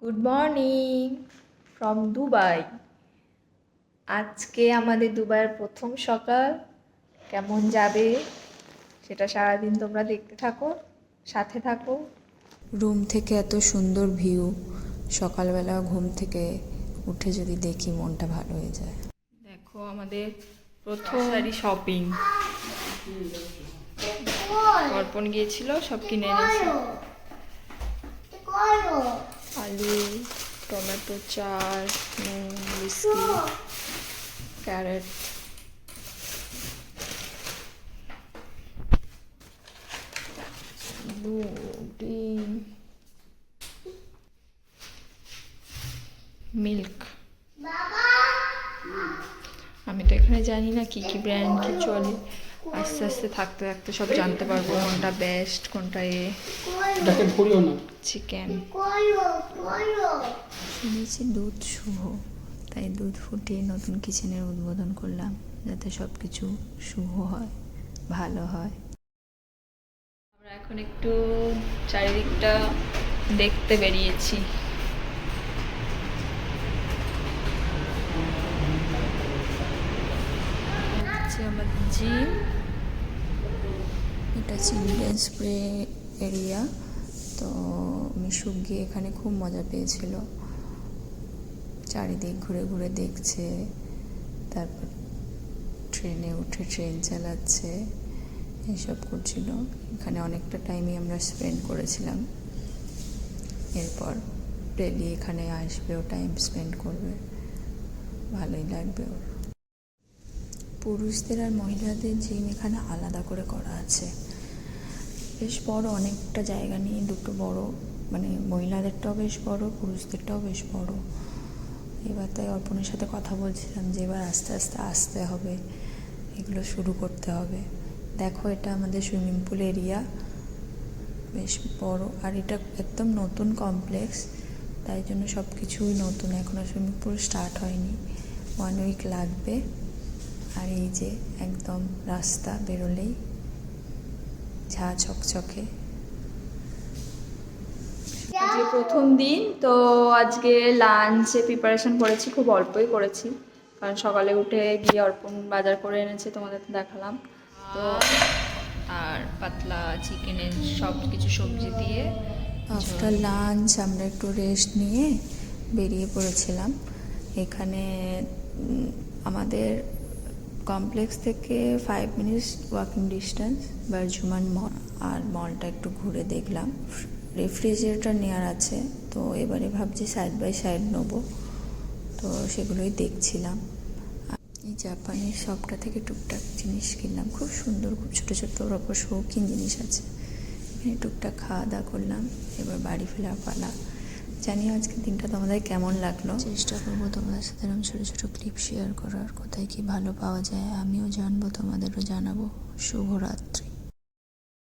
Good morning from Dubai. আজকে আমাদের দুবাইয়ের প্রথম সকাল। কেমন যাবে সেটা সারাদিন তোমরা দেখতে থাকো, সাথে থাকো। রুম থেকে এত সুন্দর ভিউ, সকালবেলা ঘুম থেকে উঠে যদি দেখি মনটা ভালো হয়ে যায়। দেখো আমাদের প্রথম শপিং, অর্পণ গিয়েছিল, সব কিনে এনেছে। আলু, টমেটো, চাল, নুন, বিস্কিট, ক্যারেট। ডিম, মিল্ক। আমি তো এখানে জানি না কি কি ব্র্যান্ড কি চলে, আস্তে আস্তে থাকতে থাকতে সব জানতে পারবো কোনটা বেস্ট, কোনটা চিকেন। শুনেছি দুধ শুভ, তাই দুধ ফুটিয়ে নতুন কিচেনের উদ্বোধন করলাম, যাতে সব কিছু শুভ হয়, ভালো হয়। আমরা এখন একটু চারিদিকটা দেখতে বেরিয়েছি। আমাদের জিম, এটা চিলড্রেন্স প্লে এরিয়া। তো মিশুক গিয়ে এখানে খুব মজা পেয়েছিল, চারিদিক ঘুরে ঘুরে দেখছে, তারপর ট্রেনে উঠে ট্রেন চালাচ্ছে, এইসব করছিল। এখানে অনেকটা টাইমই আমরা স্পেন্ড করেছিলাম। এরপর ডেলি এখানে আসবে, ও টাইম স্পেন্ড করবে, ভালোই লাগবে ওর। পুরুষদের আর মহিলাদের জিম এখানে আলাদা করে করা আছে, বেশ বড়, অনেকটা জায়গা নিয়ে দুটো বড়, মানে মহিলাদেরটাও বেশ বড়, পুরুষদেরটাও বেশ বড়। এবার তাই অর্পণের সাথে কথা বলছিলাম যে এবার আস্তে আস্তে আসতে হবে, এগুলো শুরু করতে হবে। দেখো, এটা আমাদের সুইমিং পুল এরিয়া, বেশ বড়, আর এটা একদম নতুন কমপ্লেক্স, তাই জন্য সব কিছুই নতুন, এখনও সুইমিং পুল স্টার্ট হয়নি, 1 উইক লাগবে। আর এই যে একদম রাস্তা বেরোলেই ঝা চকচকে। আজকে প্রথম দিন তো, আজকে লাঞ্চে প্রিপারেশন করেছি, খুব অল্পই করেছি, কারণ সকালে উঠে গিয়ে অর্পণ বাজার করে এনেছে, তোমাদের তো দেখালাম তো। আর পাতলা চিকেনের সব কিছু সবজি দিয়ে। আফটার লাঞ্চ আমরা একটু রেস্ট নিয়ে বেরিয়ে পড়েছিলাম। এখানে আমাদের কমপ্লেক্স থেকে 5 মিনিটস ওয়াকিং ডিস্টেন্স বারজুমান মল, আর মলটা একটু ঘুরে দেখলাম। রেফ্রিজারেটর নেওয়ার আছে, তো এবারে ভাবছি সাইড বাই সাইড নেবো, তো সেগুলোই দেখছিলাম। এই জাপানের শপটা থেকে টুকটাক জিনিস কিনলাম, খুব সুন্দর, খুব ছোটো ছোটো ওর শৌখিন জিনিস আছে। এখানে টুকটাক খাওয়া দাওয়া করলাম, এবার বাড়ি ফেরার পালা। জানি আজকের দিনটা তোমাদের কেমন লাগলো, চেষ্টা করবো তোমাদের সাথে এরকম ছোটো ছোটো ক্লিপ শেয়ার করার, কোথায় কি ভালো পাওয়া যায় আমিও জানবো, তোমাদেরও জানাবো। শুভরাত্রি।